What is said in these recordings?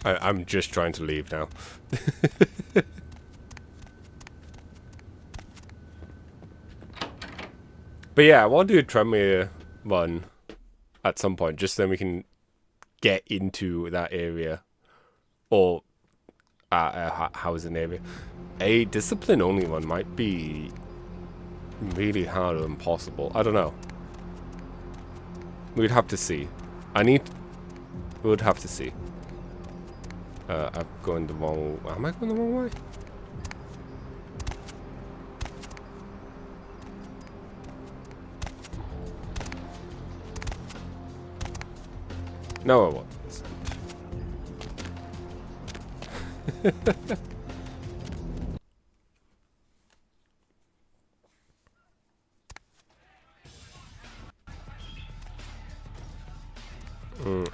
I'm just trying to leave now. But yeah, I want to do a Tremere run at some point, just then we can get into that area. Or housing area. A discipline only one might be really hard or impossible. I don't know. We'd have to see. We would have to see. I'm going the wrong... Am I going the wrong way? No, I wasn't.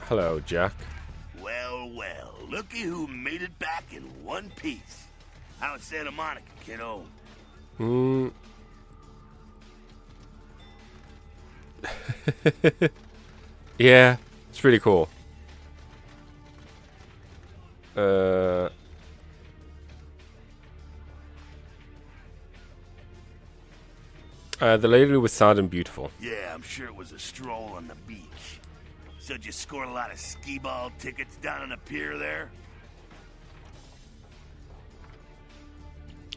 Hello, Jack. Well, well, looky who made it back in one piece. How's Santa Monica, kiddo? Yeah, it's really cool. The lady was sad and beautiful. Yeah, I'm sure it was a stroll on the beach. So did you score a lot of skee-ball tickets down on the pier there?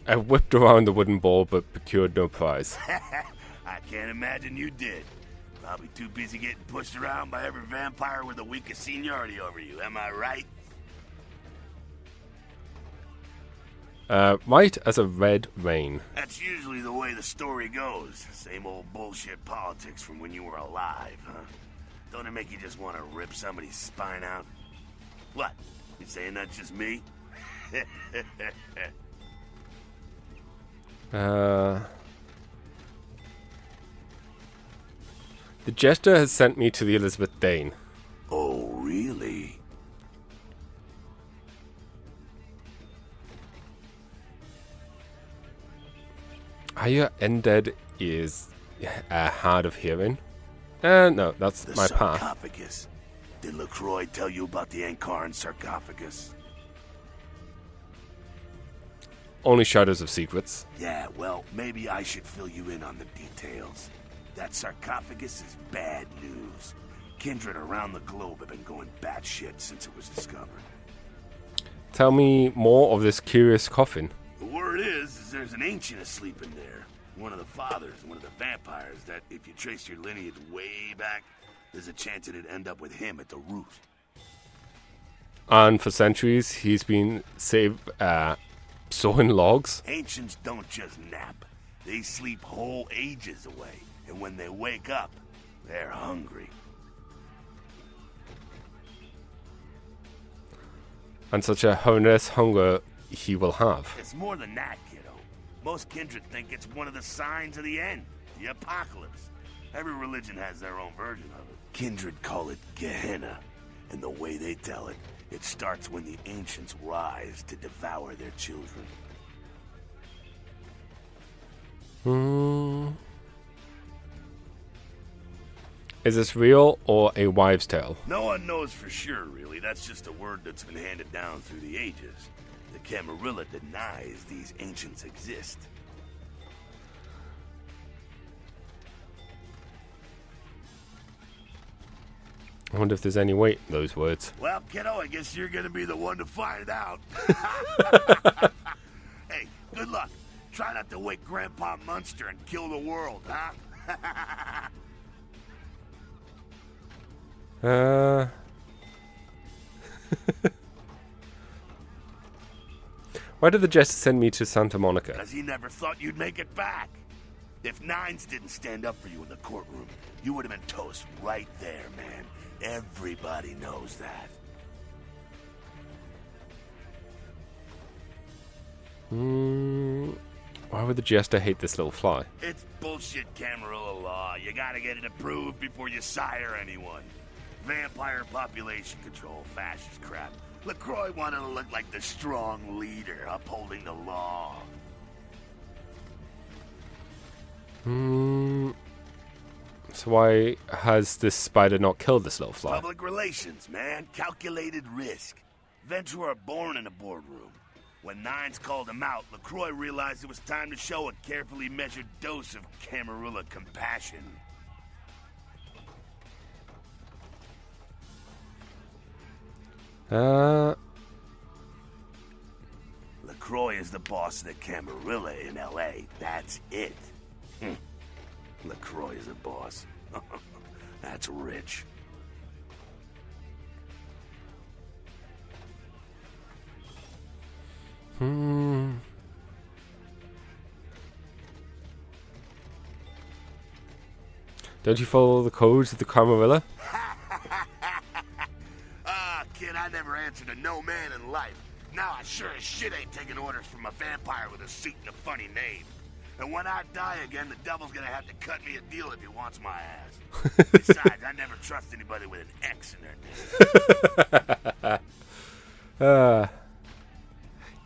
I whipped around the wooden ball but procured no prize. I can't imagine you did. Probably too busy getting pushed around by every vampire with the weakest seniority over you, am I right? White as a red rain. That's usually the way the story goes. Same old bullshit politics from when you were alive, huh? Don't it make you just want to rip somebody's spine out? What? You saying that's just me? The Jester has sent me to the Elizabeth Dane. Oh, really? Are your undead ears hard of hearing? No, that's my path. Sarcophagus. Did LaCroix tell you about the Ankaran sarcophagus? Only shadows of secrets. Yeah, well, maybe I should fill you in on the details. That sarcophagus is bad news. Kindred around the globe have been going batshit since it was discovered. Tell me more of this curious coffin. The word is there's an ancient asleep in there. One of the fathers, one of the vampires, that if you trace your lineage way back, there's a chance it'd end up with him at the root. And for centuries, he's been sawing logs. Ancients don't just nap. They sleep whole ages away. And when they wake up, they're hungry. And such a horrendous hunger he will have. It's more than that, kiddo. Most kindred think it's one of the signs of the end, the apocalypse. Every religion has their own version of it. Kindred call it Gehenna, and the way they tell it, it starts when the ancients rise to devour their children. Is this real or a wives' tale? No one knows for sure, really. That's just a word that's been handed down through the ages. The Camarilla denies these ancients exist. I wonder if there's any weight in those words. Well, kiddo, I guess you're gonna be the one to find out. Hey, good luck. Try not to wake Grandpa Munster and kill the world, huh? Why did the Jester send me to Santa Monica? Because he never thought you'd make it back. If Nines didn't stand up for you in the courtroom, you would have been toast right there, man. Everybody knows that. Why would the Jester hate this little fly? It's bullshit Camarilla law. You gotta get it approved before you sire anyone. Vampire population control, fascist crap. LaCroix wanted to look like the strong leader upholding the law. So why has this spider not killed this little fly? Public relations, man. Calculated risk. Ventura born in a boardroom. When Nines called him out, LaCroix realized it was time to show a carefully measured dose of Camarilla compassion. LaCroix is the boss of the Camarilla in L.A. That's it. LaCroix is a boss. That's rich. Don't you follow the codes of the Camarilla? Kid, I never answered to no man in life. Now I sure as shit ain't taking orders from a vampire with a suit and a funny name. And when I die again, the devil's gonna have to cut me a deal if he wants my ass. Besides, I never trust anybody with an X in their name.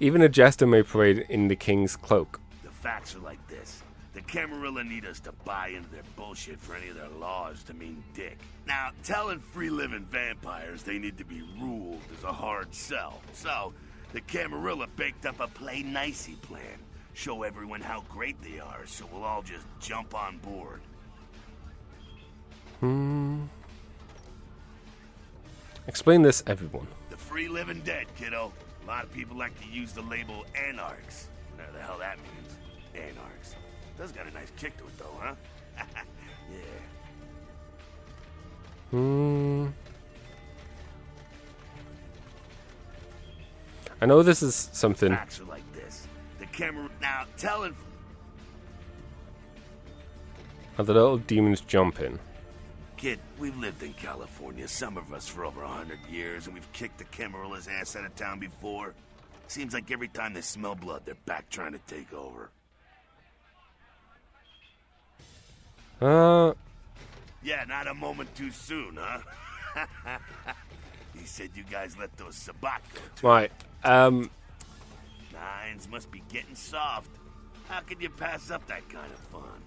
Even a jester may parade in the king's cloak. The facts are like this. The Camarilla need us to buy into their bullshit for any of their laws to mean dick. Now, telling free-living vampires they need to be ruled is a hard sell. So, the Camarilla baked up a play-nicey plan. Show everyone how great they are, so we'll all just jump on board. Explain this, everyone. The free-living dead, kiddo. A lot of people like to use the label anarchs. Whatever the hell that means. Anarchs. Does got a nice kick to it, though, huh? Yeah. I know this is something. Facts are like this. The camera now telling. Are the little demons jumping? Kid, we've lived in California, some of us for over 100 years, and we've kicked the Camarilla's ass out of town before. Seems like every time they smell blood, they're back trying to take over. Yeah, not a moment too soon, huh? He said you guys let those Sabat go too. Right. Nines must be getting soft. How could you pass up that kind of fun?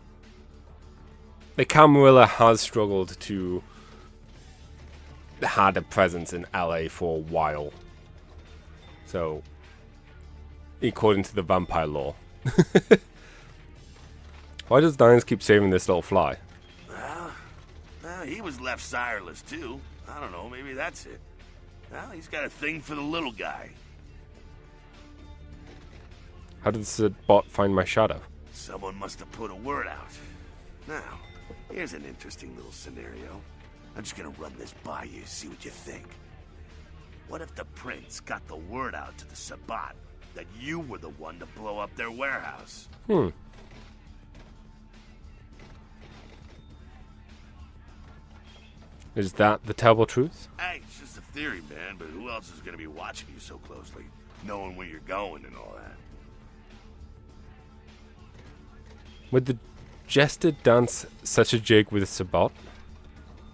The Camarilla has struggled to had a presence in LA for a while. So, according to the vampire law. Why does Nines keep saving this little fly? Well, he was left sireless too. I don't know, maybe that's it. Well, he's got a thing for the little guy. How did the bot find my shadow? Someone must have put a word out. Now, here's an interesting little scenario. I'm just gonna run this by you, see what you think. What if the prince got the word out to the Sabat that you were the one to blow up their warehouse? Is that the terrible truth? Hey, it's just a theory, man, but who else is gonna be watching you so closely? Knowing where you're going and all that. Would the jester dance such a jig with a Sabat?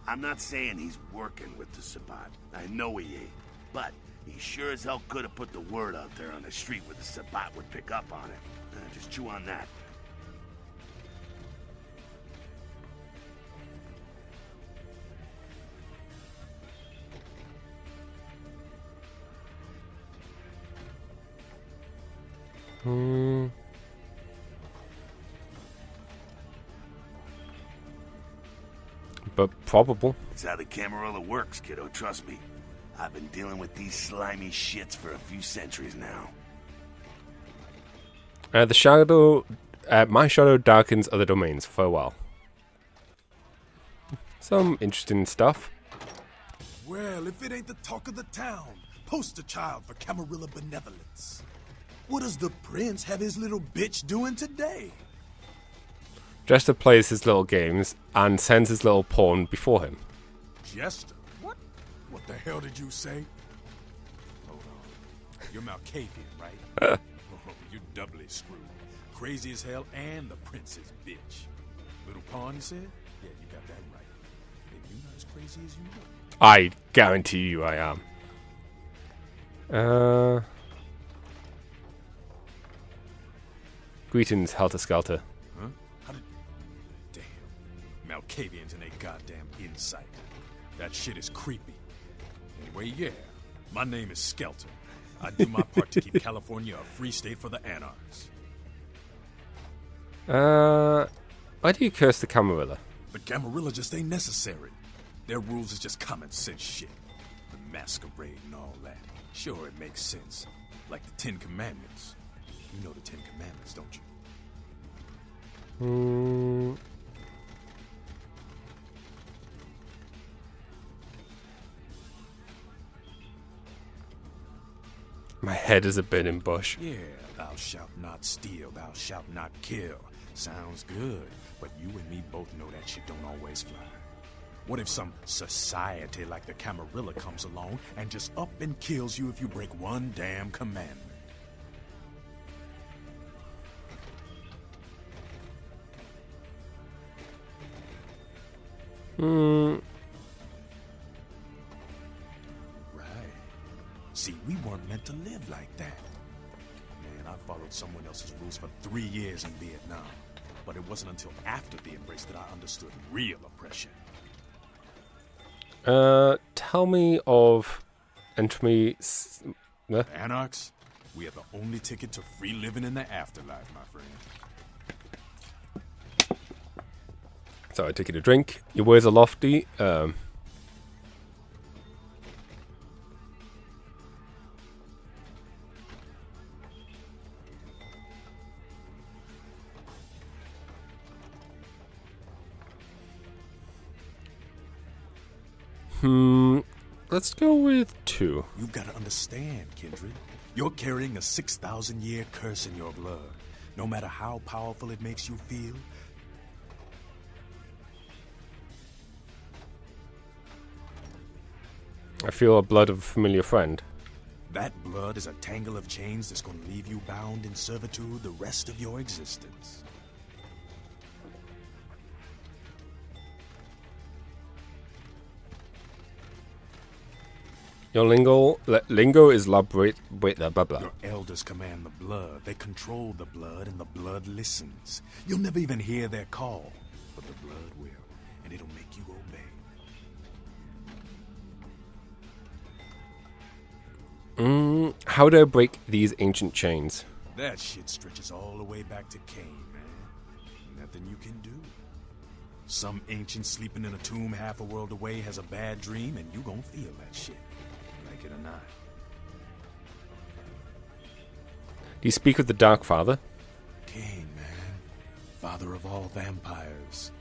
I'm not saying he's working with the Sabat. I know he ain't. But he sure as hell could have put the word out there on the street where the Sabat would pick up on it. Just chew on that. But probable. It's how the Camarilla works, kiddo, trust me. I've been dealing with these slimy shits for a few centuries now. The shadow, my shadow darkens other domains. Farewell. Some interesting stuff. Well, if it ain't the talk of the town, poster child for Camarilla benevolence. What does the prince have his little bitch doing today? Jester plays his little games and sends his little pawn before him. Jester? What? What the hell did you say? Hold on. You're Malkavian, right? Oh, you're doubly screwed. Crazy as hell and the prince's bitch. Little pawn, you said? Yeah, you got that right. Maybe you're not as crazy as you look. I guarantee you I am. Greetings, Helter Skelter. Huh? How did... Damn. Malkavians and a goddamn insight. That shit is creepy. Anyway, yeah. My name is Skelter. I do my part to keep California a free state for the anarchs. Why do you curse the Camarilla? The Camarilla just ain't necessary. Their rules is just common sense shit. The masquerade and all that. Sure, it makes sense. Like the Ten Commandments. You know the Ten Commandments, don't you? My head is a burning bush. Yeah, thou shalt not steal, thou shalt not kill. Sounds good, but you and me both know that shit don't always fly. What if some society like the Camarilla comes along and just up and kills you if you break one damn commandment? Right. See, we weren't meant to live like that. Man, I followed someone else's rules for 3 years in Vietnam. But it wasn't until after the embrace that I understood real oppression. Tell me of The anarchs, we are the only ticket to free living in the afterlife, my friend. So I take you to drink. Your words are lofty. Let's go with 2. You've got to understand, Kindred. You're carrying a 6,000-year curse in your blood. No matter how powerful it makes you feel, I feel a blood of a familiar friend. that blood is a tangle of chains that's going to leave you bound in servitude the rest of your existence. Your lingo is blah blah. Your elders command the blood. They control the blood, and the blood listens. You'll never even hear their call, but the blood will, and it'll make you obey. How do I break these ancient chains? That shit stretches all the way back to Cain, man. Nothing you can do. Some ancient sleeping in a tomb half a world away has a bad dream, and you gon' feel that shit. Like it or not. Do you speak with the Dark Father? Cain, man. Father of all vampires.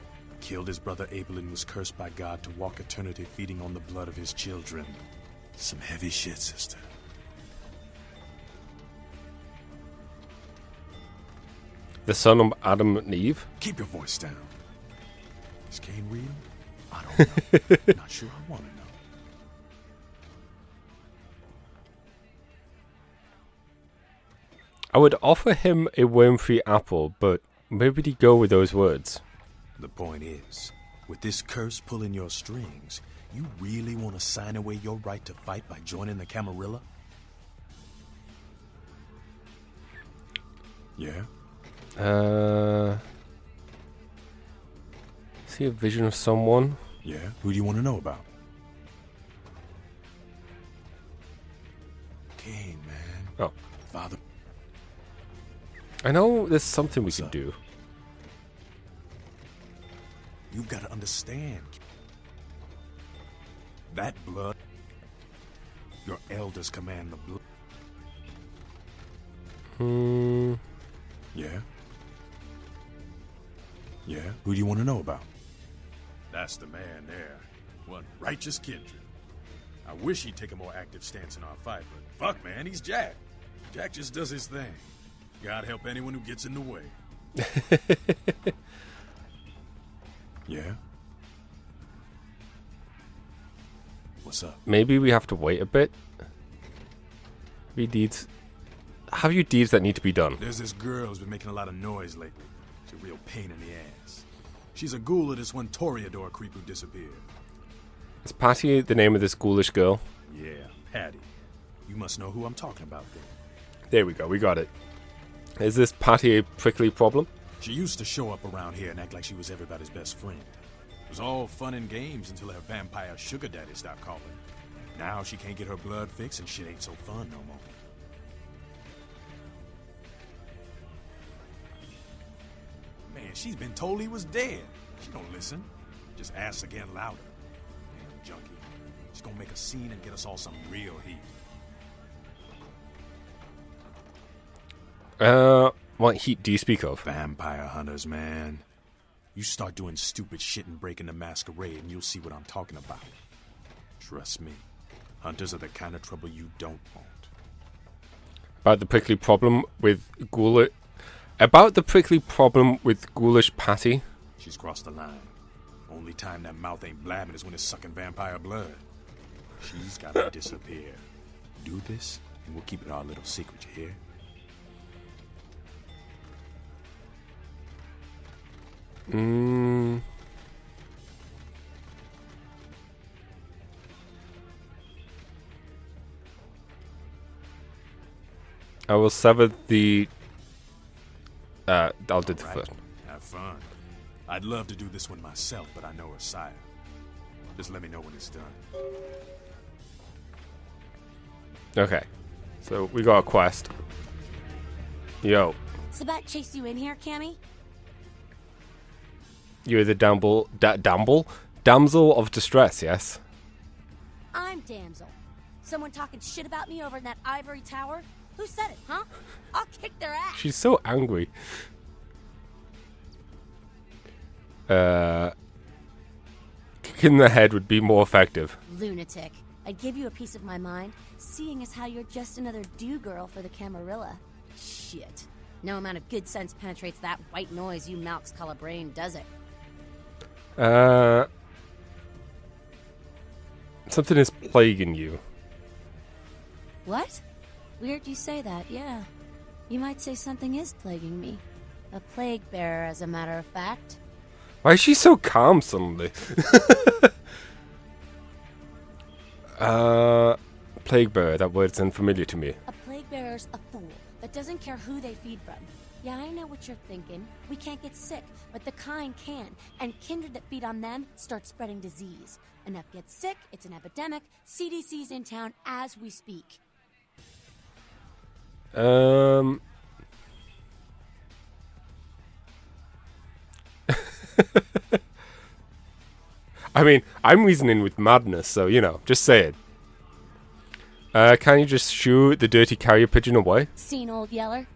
Killed his brother Abel and was cursed by God to walk eternity feeding on the blood of his children. Some heavy shit, sister. The son of Adam and Eve? Keep your voice down. Is Cain real? I don't know. Not sure I want to know. I would offer him a worm-free apple, but where would he go with those words? The point is, with this curse pulling your strings, you really want to sign away your right to fight by joining the Camarilla? Yeah? See a vision of someone? Yeah? Who do you want to know about? Cain, man. Oh. Father. I know there's something we What's could up? do. You've got to understand. That blood. Your elders command the blood. Yeah? Yeah? Who do you want to know about? That's the man there. One righteous kindred. I wish he'd take a more active stance in our fight, but fuck, man, he's Jack. Jack just does his thing. God help anyone who gets in the way. Yeah? What's up? Maybe we have to wait a bit. Have you deeds that need to be done? There's this girl who's been making a lot of noise lately. She's a real pain in the ass. She's a ghoul of this one Toreador creep who disappeared. Is Patty the name of this ghoulish girl? Yeah, Patty. You must know who I'm talking about then. There we go, we got it. Is this Patty a prickly problem? She used to show up around here and act like she was everybody's best friend. It was all fun and games until her vampire sugar daddy stopped calling. Now she can't get her blood fixed and shit ain't so fun no more. Man, she's been told he was dead. She don't listen. Just asks again louder. Damn junkie. She's gonna make a scene and get us all some real heat. What heat do you speak of? Vampire hunters, man. You start doing stupid shit and breaking the masquerade and you'll see what I'm talking about. Trust me. Hunters are the kind of trouble you don't want. About the prickly problem with ghoulish... About the prickly problem with ghoulish Patty? She's crossed the line. Only time that mouth ain't blabbing is when it's sucking vampire blood. She's gotta disappear. Do this, and we'll keep it our little secret, you hear? I will sever the... I'll do the first. Have fun. I'd love to do this one myself, but I know her sire. Just let me know when it's done. Okay. So, we got a quest. Yo. Sabat chased you in here, Cammy? You're the damsel of distress, yes? I'm damsel. Someone talking shit about me over in that ivory tower? Who said it, huh? I'll kick their ass. She's so angry. Kick in the head would be more effective. Lunatic. I'd give you a piece of my mind, seeing as how you're just another do-girl for the Camarilla. Shit. No amount of good sense penetrates that white noise you Malks call a brain, does it? Something is plaguing you. What? Weird you say that, yeah. You might say something is plaguing me. A plague bearer, as a matter of fact. Why is she so calm suddenly? Plague bearer, that word's unfamiliar to me. A plague bearer's a fool that doesn't care who they feed from. Yeah, I know what you're thinking. We can't get sick, but the kind can. And kindred that feed on them start spreading disease. Enough get sick, it's an epidemic. CDC's in town as we speak. I mean, I'm reasoning with madness, so, you know, just say it. Can you just shoo the dirty carrier pigeon away? Seen old Yeller?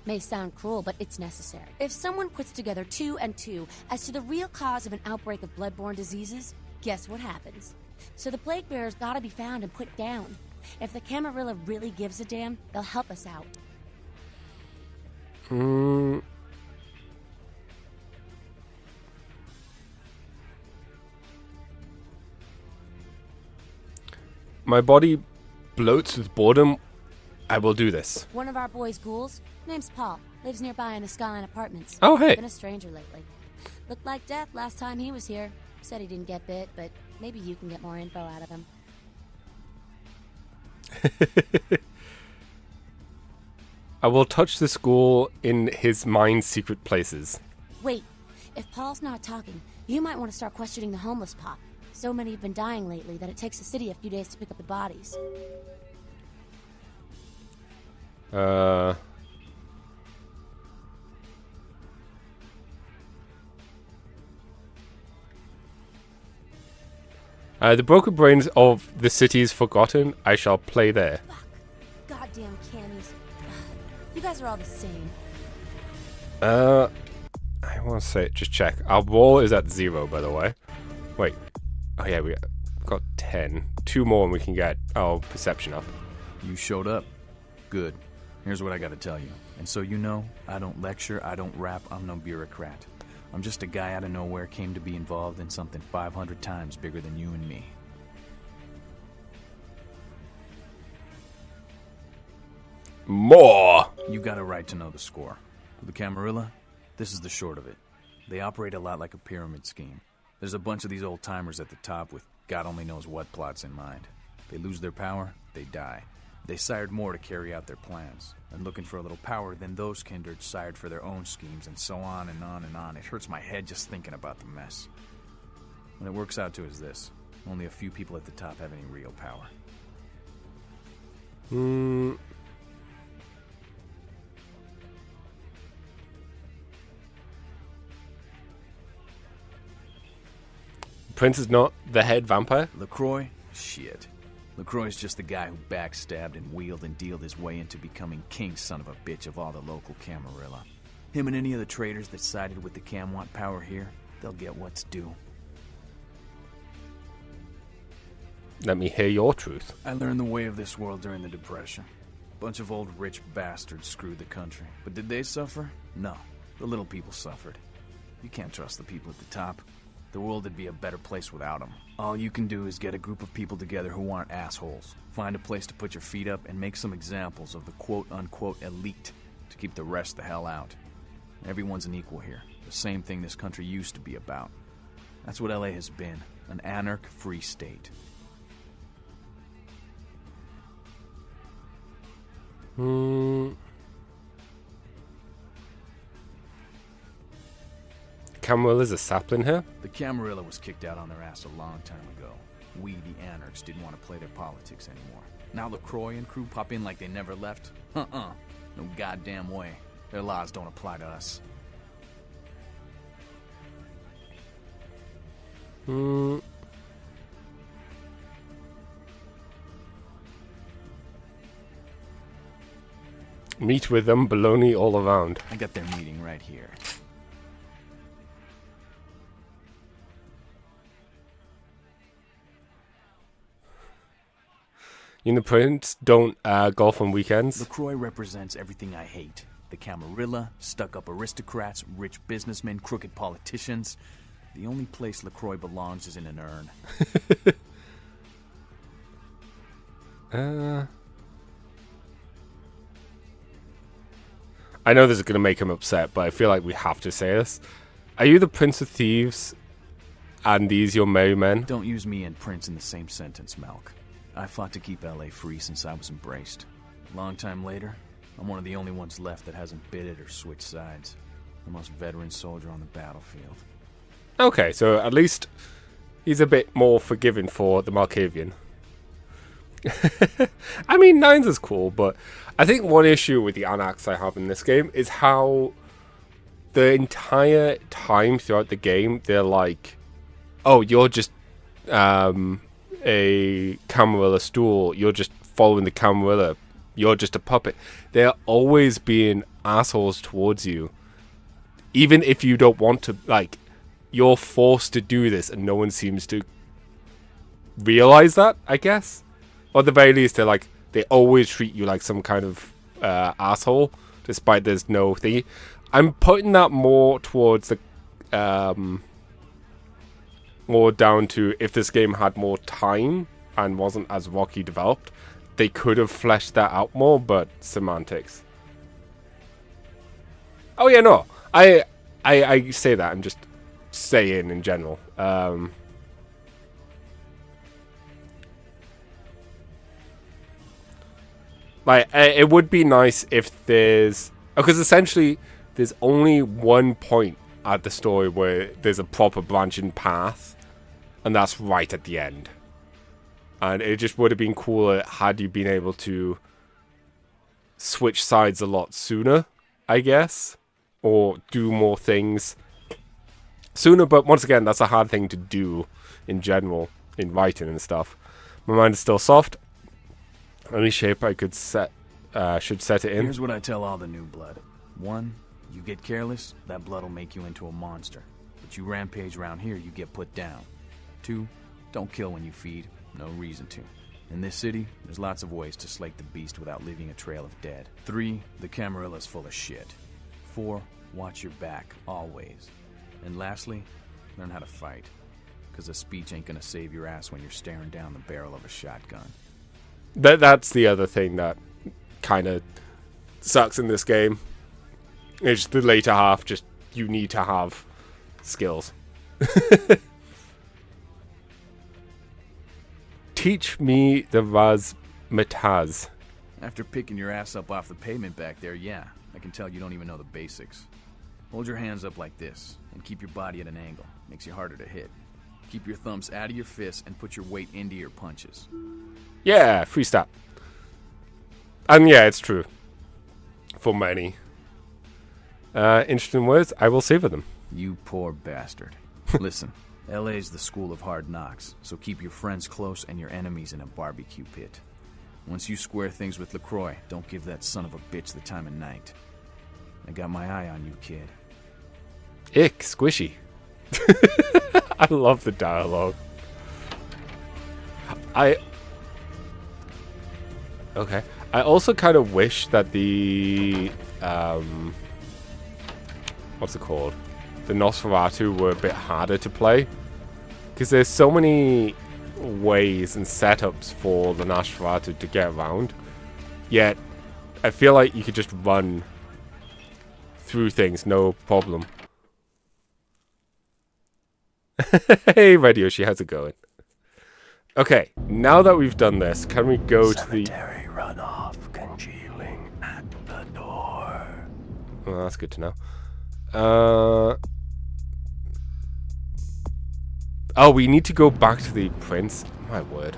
May sound cruel, but it's necessary. If someone puts together 2 and 2 as to the real cause of an outbreak of bloodborne diseases, guess what happens? So the plague bearers gotta be found and put down. If the Camarilla really gives a damn, they'll help us out. My body bloats with boredom. I will do this. One of our boys' ghouls, name's Paul, lives nearby in the Skyline Apartments. Oh, hey. Been a stranger lately. Looked like death last time he was here. Said he didn't get bit, but maybe you can get more info out of him. I will touch the school in his mind's secret places. Wait, if Paul's not talking, you might want to start questioning the homeless pop. So many have been dying lately that it takes the city a few days to pick up the bodies. The broken brains of the city is forgotten. I shall play there. Fuck. Goddamn cammies. You guys are all the same. I want to say, just check. Our roll is at 0, by the way. Wait. Oh yeah, we got 10. 2 more and we can get our perception up. You showed up. Good. Here's what I gotta tell you. And so you know, I don't lecture, I don't rap, I'm no bureaucrat. I'm just a guy out of nowhere came to be involved in something 500 times bigger than you and me. More! You got a right to know the score. The Camarilla, this is the short of it. They operate a lot like a pyramid scheme. There's a bunch of these old-timers at the top with God only knows what plots in mind. They lose their power, they die. They sired more to carry out their plans. And looking for a little power, then those kindred sired for their own schemes, and so on and on and on. It hurts my head just thinking about the mess. What it works out to is this. Only a few people at the top have any real power. Prince is not the head vampire? LaCroix? Shit. LaCroix's just the guy who backstabbed and wheeled and dealed his way into becoming king son of a bitch of all the local Camarilla. Him and any of the traitors that sided with the Cam want power here, they'll get what's due. Let me hear your truth. I learned the way of this world during the Depression. Bunch of old rich bastards screwed the country. But did they suffer? No. The little people suffered. You can't trust the people at the top. The world would be a better place without them. All you can do is get a group of people together who aren't assholes. Find a place to put your feet up and make some examples of the quote-unquote elite to keep the rest the hell out. Everyone's an equal here. The same thing this country used to be about. That's what LA has been. An anarch-free state. Camarilla's a sapling here? The Camarilla was kicked out on their ass a long time ago. We, the anarchs, didn't want to play their politics anymore. Now LaCroix and crew pop in like they never left? No goddamn way. Their laws don't apply to us. Meet with them, baloney all around. I got their meeting right here. You and the Prince don't golf on weekends? LaCroix represents everything I hate. The Camarilla, stuck-up aristocrats, rich businessmen, crooked politicians. The only place LaCroix belongs is in an urn. I know this is going to make him upset, but I feel like we have to say this. Are you the Prince of Thieves, and these your merry men? Don't use me and Prince in the same sentence, Malk. I fought to keep LA free since I was embraced. Long time later, I'm one of the only ones left that hasn't bid it or switched sides. The most veteran soldier on the battlefield. Okay, so at least he's a bit more forgiving for the Malkavian. I mean, Nines is cool, but I think one issue with the Anarchs I have in this game is how the entire time throughout the game, they're like, oh, you're just a Camarilla stool, you're just following the Camarilla, you're just a puppet. They're always being assholes towards you. Even if you don't want to, like, you're forced to do this and no one seems to realize that, I guess. Or at the very least, they always treat you like some kind of asshole, despite there's no thingy. I'm putting that more towards the more down to if this game had more time and wasn't as rocky developed, they could have fleshed that out more, but semantics. Oh yeah, no. I say that, I'm just saying in general. Like, it would be nice if there's... Because essentially, there's only one point at the story where there's a proper branching path, and that's right at the end. And it just would have been cooler had you been able to switch sides a lot sooner, I guess. Or do more things sooner, but once again, that's a hard thing to do in general, in writing and stuff. My mind is still soft. Any shape I could set, should set it in. Here's what I tell all the new blood. 1, you get careless, that blood will make you into a monster. But you rampage around here, you get put down. 2, don't kill when you feed. No reason to. In this city, there's lots of ways to slake the beast without leaving a trail of dead. 3, the Camarilla's full of shit. 4, watch your back, always. And lastly, learn how to fight. Because a speech ain't gonna save your ass when you're staring down the barrel of a shotgun. That's the other thing that kind of sucks in this game. It's the later half, just you need to have skills. Teach me the razzmatazz. After picking your ass up off the pavement back there, yeah, I can tell you don't even know the basics. Hold your hands up like this, and keep your body at an angle. Makes you harder to hit. Keep your thumbs out of your fists and put your weight into your punches. Yeah, freestyle. And yeah, it's true. For many. Interesting words, I will savor them. You poor bastard. Listen, LA's the school of hard knocks, so keep your friends close and your enemies in a barbecue pit. Once you square things with LaCroix, don't give that son of a bitch the time of night. I got my eye on you, kid. Ick, squishy. I love the dialogue. Okay. I also kind of wish that the what's it called? The Nosferatu were a bit harder to play, because there's so many ways and setups for the Nosferatu to get around. Yet I feel like you could just run through things, no problem. Hey, Radio, how's it going? Okay, now that we've done this, can we go to the Cemetery runoff congealing at the door. Oh, that's good to know. Oh, we need to go back to the prince. My word.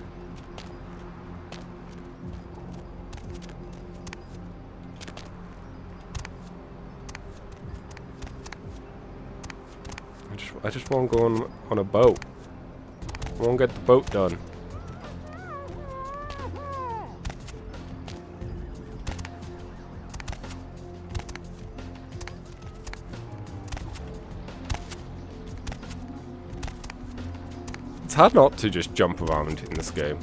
I just want to go on a boat. I want to get the boat done. It's hard not to just jump around in this game.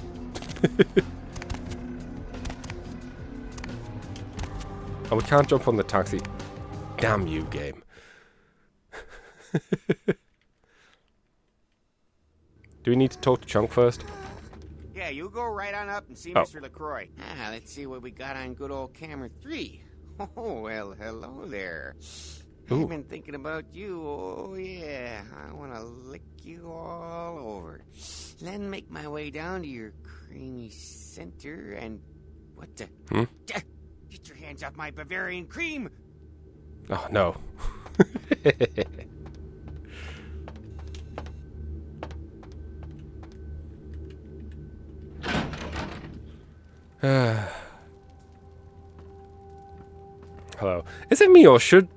Oh, we can't jump on the taxi. Damn you, game. Do we need to talk to Chunk first? Yeah, you go right on up and see Oh. Mr. LaCroix. Let's see what we got on good old camera 3. Oh, well, hello there. Ooh. I've been thinking about you. Oh, yeah. I want to lick you all over. Then make my way down to your creamy center and... What the... Get your hands off my Bavarian cream! Oh, no. Hello. Is it me, or should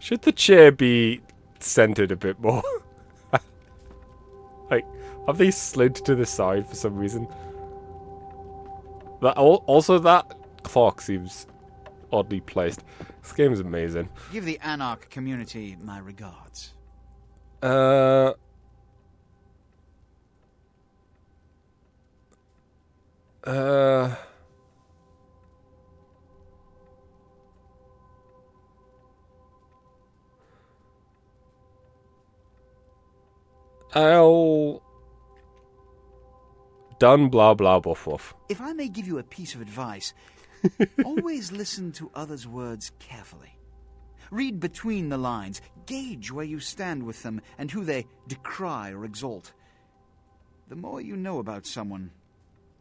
the chair be centered a bit more? Like, have they slid to the side for some reason? Also, that clock seems oddly placed. This game is amazing. Give the Anarch community my regards. I'll... Done, blah, blah, woof, woof. If I may give you a piece of advice, always listen to others' words carefully. Read between the lines, gauge where you stand with them and who they decry or exalt. The more you know about someone,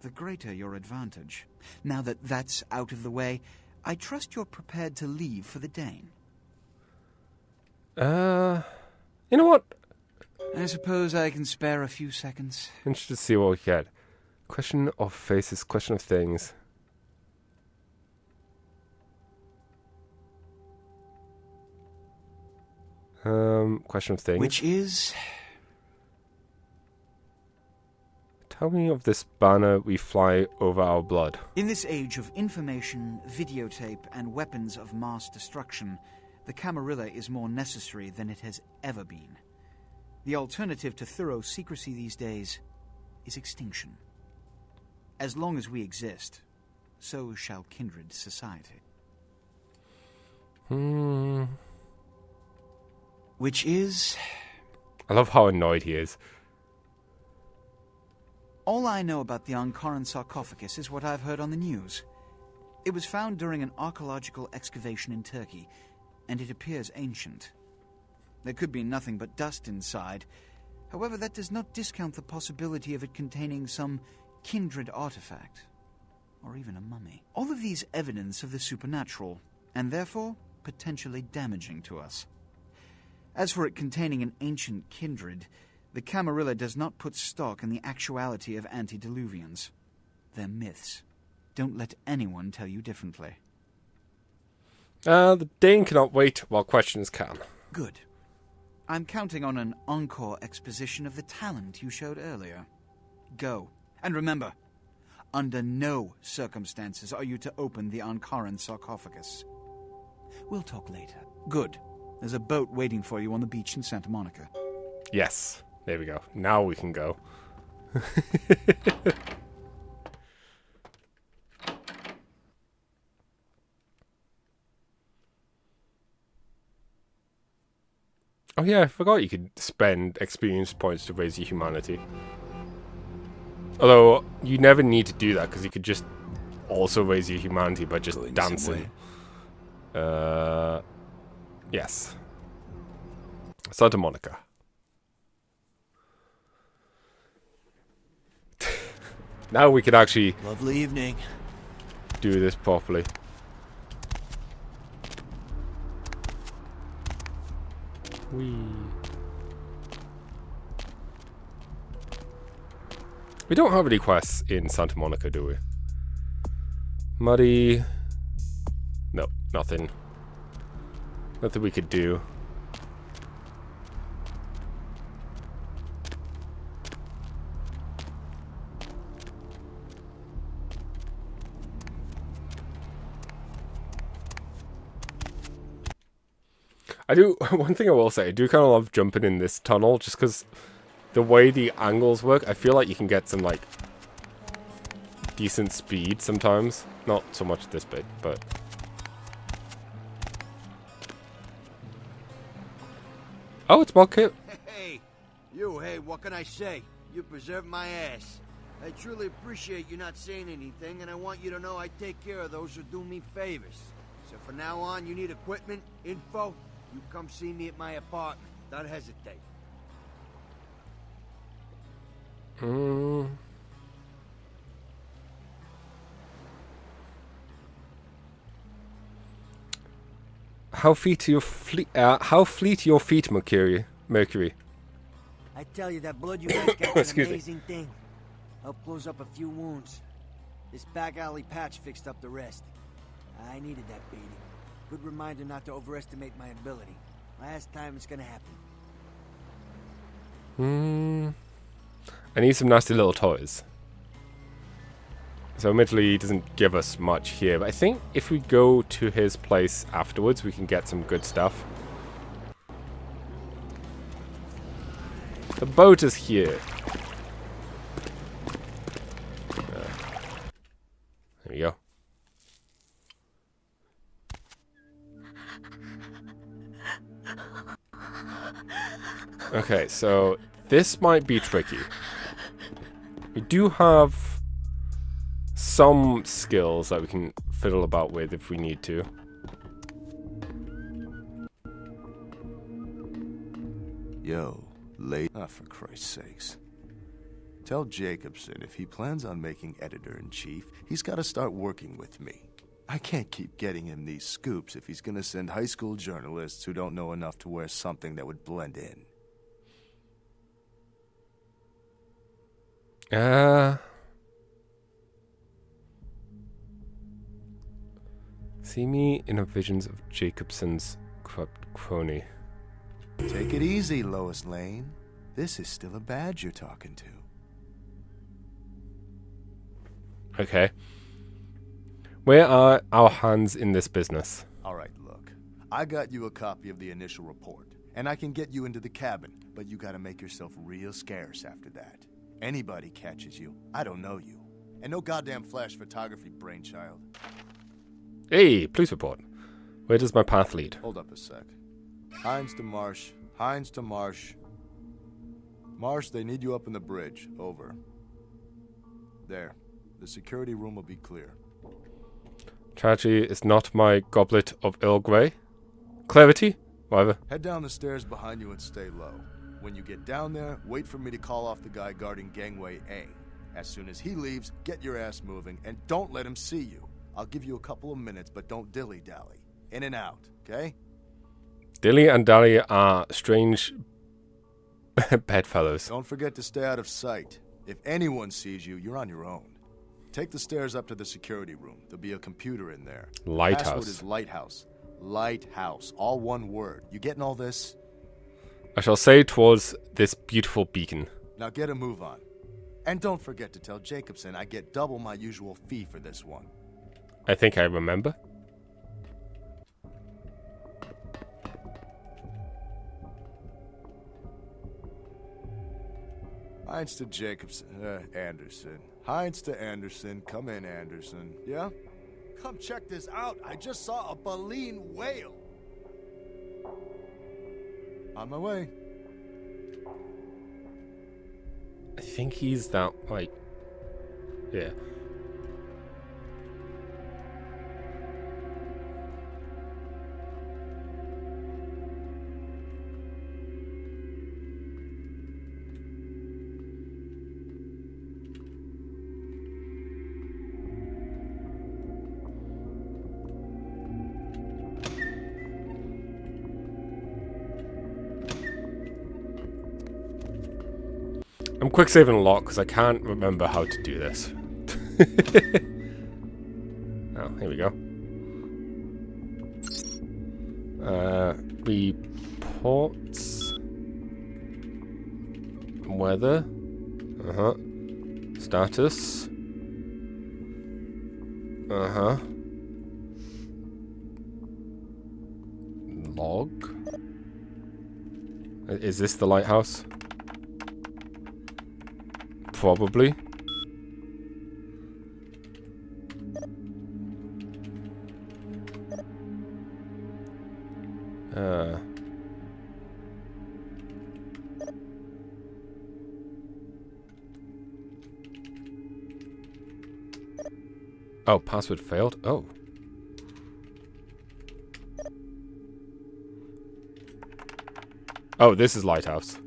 the greater your advantage. Now that that's out of the way, I trust you're prepared to leave for the Dane. You know what? I suppose I can spare a few seconds. Interested to see what we get. Question of faces, question of things. Question of things. Which is... Tell me of this banner we fly over our blood. In this age of information, videotape, and weapons of mass destruction, the Camarilla is more necessary than it has ever been. The alternative to thorough secrecy these days is extinction. As long as we exist, so shall kindred society. Which is... I love how annoyed he is. All I know about the Ankaran sarcophagus is what I've heard on the news. It was found during an archaeological excavation in Turkey, and it appears ancient. There could be nothing but dust inside. However, that does not discount the possibility of it containing some kindred artifact, or even a mummy. All of these evidence of the supernatural, and therefore potentially damaging to us. As for it containing an ancient kindred, the Camarilla does not put stock in the actuality of antediluvians. They're myths. Don't let anyone tell you differently. The Dane cannot wait, while questions can. Good. I'm counting on an encore exposition of the talent you showed earlier. Go. And remember, under no circumstances are you to open the Ankaran sarcophagus. We'll talk later. Good. There's a boat waiting for you on the beach in Santa Monica. Yes. There we go. Now we can go. Oh yeah, I forgot you could spend experience points to raise your humanity. Although, you never need to do that, because you could just also raise your humanity by just dancing. Yes. Santa Monica. Now we can actually... Lovely evening. Do this properly. We don't have any quests in Santa Monica, do we? Muddy. No, nothing. Nothing we could do. I do, one thing I will say, I do kind of love jumping in this tunnel, just because the way the angles work, I feel like you can get some, like, decent speed sometimes. Not so much this bit, but... Oh, it's Malkavian. Hey, what can I say? You preserved my ass. I truly appreciate you not saying anything, and I want you to know I take care of those who do me favors. So from now on, you need equipment, info, you come see me at my apartment. Don't hesitate. How fleet your feet, Mercury? I tell you, that blood you guys got is an Excuse me. amazing thing. Help close up a few wounds. This back alley patch fixed up the rest. I needed that beating. Good reminder not to overestimate my ability. Last time it's gonna happen. I need some nasty little toys. So admittedly he doesn't give us much here, but I think if we go to his place afterwards we can get some good stuff. The boat is here. There we go. Okay, so this might be tricky. We do have some skills that we can fiddle about with if we need to. Yo, late. Ah, for Christ's sakes. Tell Jacobson if he plans on making editor-in-chief, he's got to start working with me. I can't keep getting him these scoops if he's gonna send high school journalists who don't know enough to wear something that would blend in. See me in a visions of Jacobson's corrupt crony. Take it easy, Lois Lane. This is still a badge you're talking to. Okay. Where are our hands in this business? Alright, look. I got you a copy of the initial report, and I can get you into the cabin, but you gotta make yourself real scarce after that. Anybody catches you, I don't know you. And no goddamn flash photography, brainchild. Hey, police report. Where does my path lead? Hold up a sec. Hines to Marsh. Hines to Marsh. Marsh, they need you up in the bridge. Over. There. The security room will be clear. Tragedy is not my goblet of Earl Grey. Clarity? Whatever. Head down the stairs behind you and stay low. When you get down there, wait for me to call off the guy guarding gangway A. As soon as he leaves, get your ass moving, and don't let him see you. I'll give you a couple of minutes, but don't dilly-dally. In and out, okay? Dilly and Dally are strange bedfellows. Don't forget to stay out of sight. If anyone sees you, you're on your own. Take the stairs up to the security room. There'll be a computer in there. Lighthouse. Password is lighthouse. Lighthouse. All one word. You getting all this? I shall say towards this beautiful beacon. Now get a move on. And don't forget to tell Jacobson I get double my usual fee for this one. I think I remember. Heinz to Jacobson. Anderson. Heinz to Anderson. Come in, Anderson. Yeah? Come check this out. I just saw a baleen whale. On my way. I think he's that, like... Yeah. I'm quick saving a lot because I can't remember how to do this. Oh, here we go. Reports. Weather. Status. Log. Is this the lighthouse? Probably. Oh, password failed. Oh. Oh, this is lighthouse.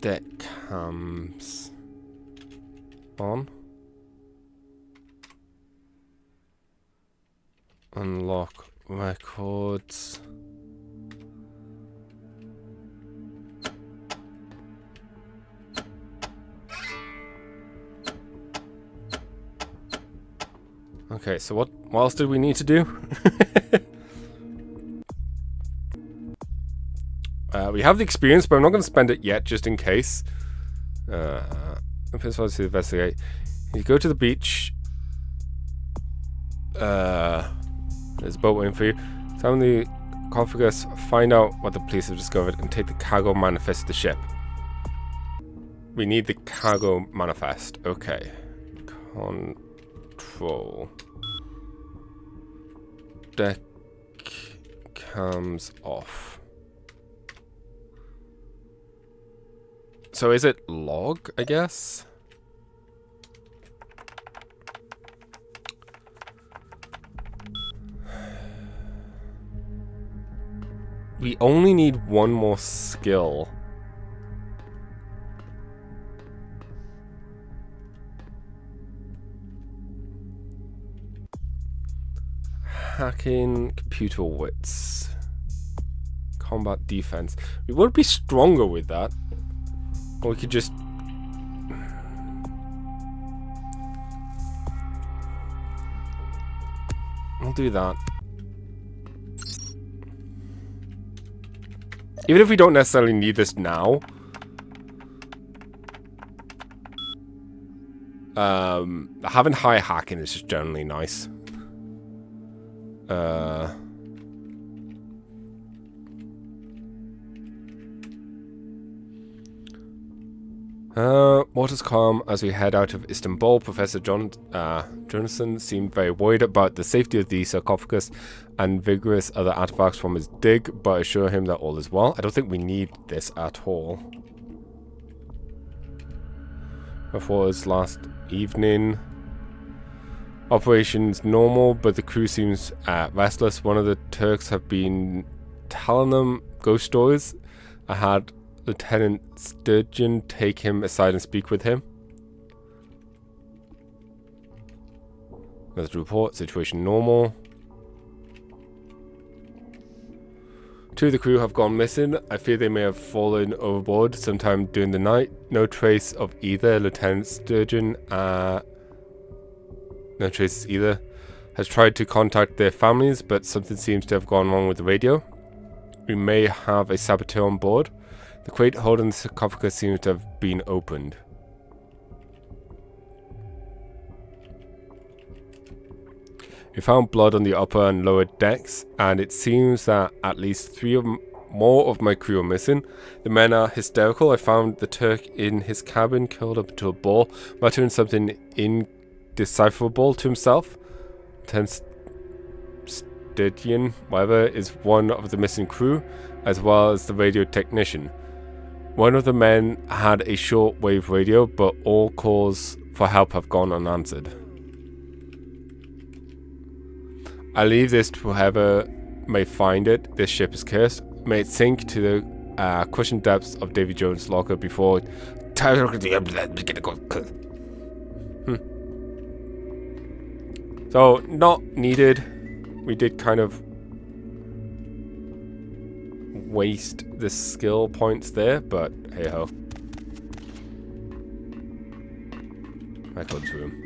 Deck cams on. Unlock records. Okay, so what else did we need to do? We have the experience, but I'm not going to spend it yet, just in case. To investigate. You go to the beach. There's a boat waiting for you. Tell the configures, find out what the police have discovered, and take the cargo manifest to the ship. We need the cargo manifest. Okay. Control. Deck cams off. So is it log, I guess? We only need one more skill. Hacking, computer wits. Combat defense. We would be stronger with that. Or we could just... I'll do that. Even if we don't necessarily need this now. Having high hacking is just generally nice. Waters calm as we head out of Istanbul. Professor Jonathan seemed very worried about the safety of the sarcophagus and vigorous other artifacts from his dig, but assure him that all is well. I don't think we need this at all. Before last evening. Operations normal, but the crew seems restless. One of the Turks have been telling them ghost stories. I had Lieutenant Sturgeon take him aside and speak with him. Let's report. Situation normal. 2 of the crew have gone missing. I fear they may have fallen overboard sometime during the night. No trace of either. Lieutenant Sturgeon, no traces either. Has tried to contact their families, but something seems to have gone wrong with the radio. We may have a saboteur on board. The crate holding the sarcophagus seems to have been opened. We found blood on the upper and lower decks, and it seems that at least 3 more of my crew are missing. The men are hysterical. I found the Turk in his cabin, curled up into a ball, muttering something indecipherable to himself. Sturgeon, whatever, is one of the missing crew, as well as the radio technician. One of the men had a shortwave radio, but all calls for help have gone unanswered. I leave this to whoever may find it. This ship is cursed. May it sink to the cushioned depths of Davy Jones' locker before... So, not needed. We did kind of waste the skill points there, but hey ho. I go to him.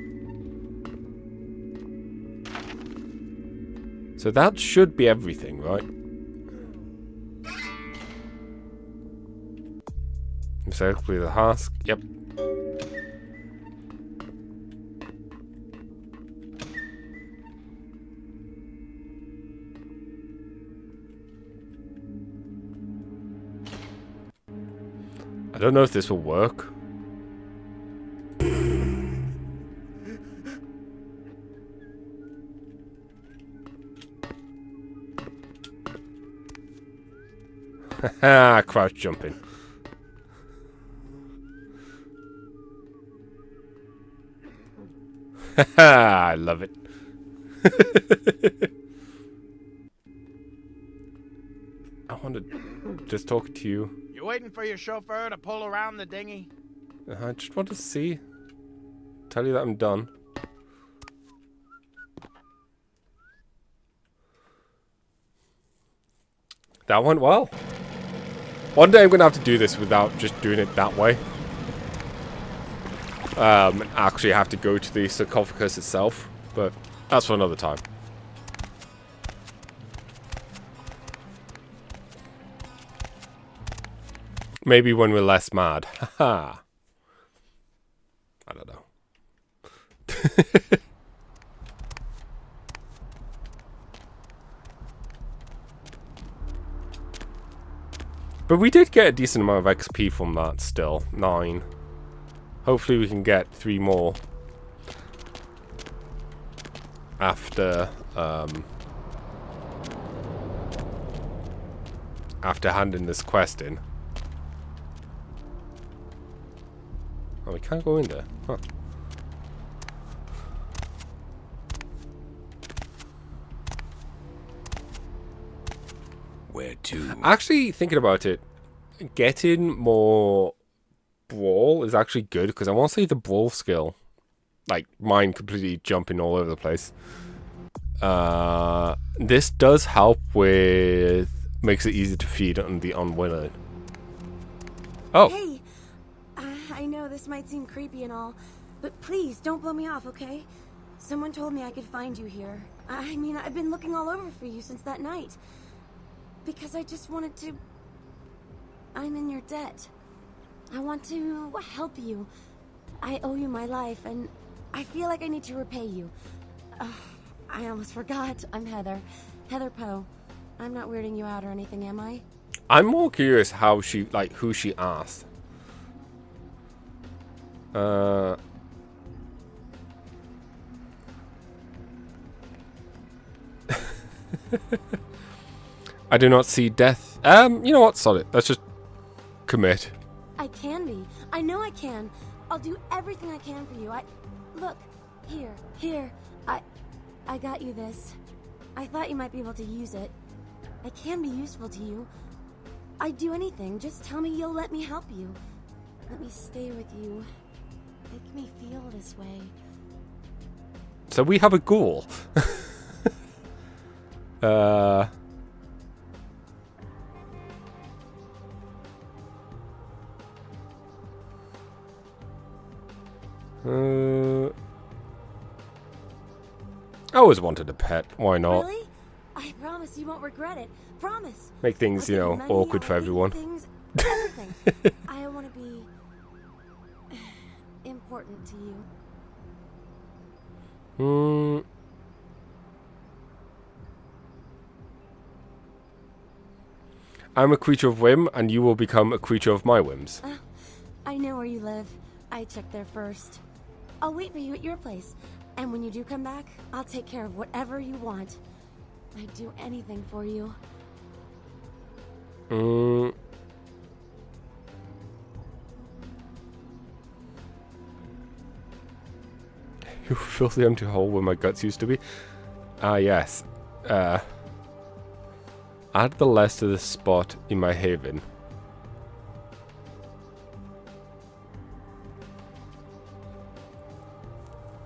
So that should be everything, right? Exactly the husk. Yep. I don't know if this will work. Haha, crouch jumping. Haha, I love it. I want to just talk to you. You waiting for your chauffeur to pull around the dinghy? I just want to see. Tell you that I'm done. That went well. One day I'm going to have to do this without just doing it that way. Actually have to go to the sarcophagus itself. But that's for another time. Maybe when we're less mad. Haha. I don't know. But we did get a decent amount of XP from that still. 9. Hopefully we can get 3 more. After handing this quest in. Oh, we can't go in there. Huh. Where to? Actually, thinking about it, getting more brawl is actually good, because I want to see the brawl skill. Like, mine completely jumping all over the place. This does help with... makes it easy to feed on the unwilling. Oh! Hey! I know this might seem creepy and all, but please, don't blow me off, okay? Someone told me I could find you here. I mean, I've been looking all over for you since that night. Because I just wanted to... I'm in your debt. I want to help you. I owe you my life, and I feel like I need to repay you. I almost forgot. I'm Heather. Heather Poe. I'm not weirding you out or anything, am I? I'm more curious how she, like, who she asked. I do not see death. You know what? Solid. Let's just commit. I can be. I know I can. I'll do everything I can for you. Look. Here. I got you this. I thought you might be able to use it. I can be useful to you. I'd do anything. Just tell me you'll let me help you. Let me stay with you. Make me feel this way. So we have a goal. I always wanted a pet. Why not? Really? I promise you won't regret it. Promise. Make things, you know, Money, awkward for I'll give you everyone. Things, everything. I want to be important to you. I'm a creature of whim, and you will become a creature of my whims. I know where you live. I checked there first. I'll wait for you at your place. And when you do come back, I'll take care of whatever you want. I'd do anything for you. You fill the empty hole where my guts used to be. Ah, yes. Add the last to the spot in my haven.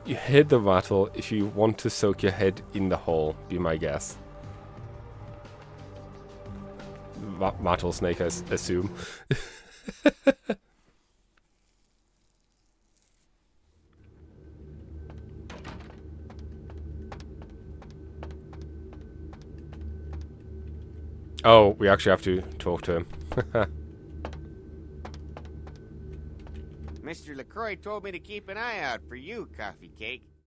You hid the rattle. If you want to soak your head in the hole, be my guess. Rattlesnake, I assume. Oh, we actually have to talk to him. Mr. LaCroix told me to keep an eye out for you, Coffee Cake.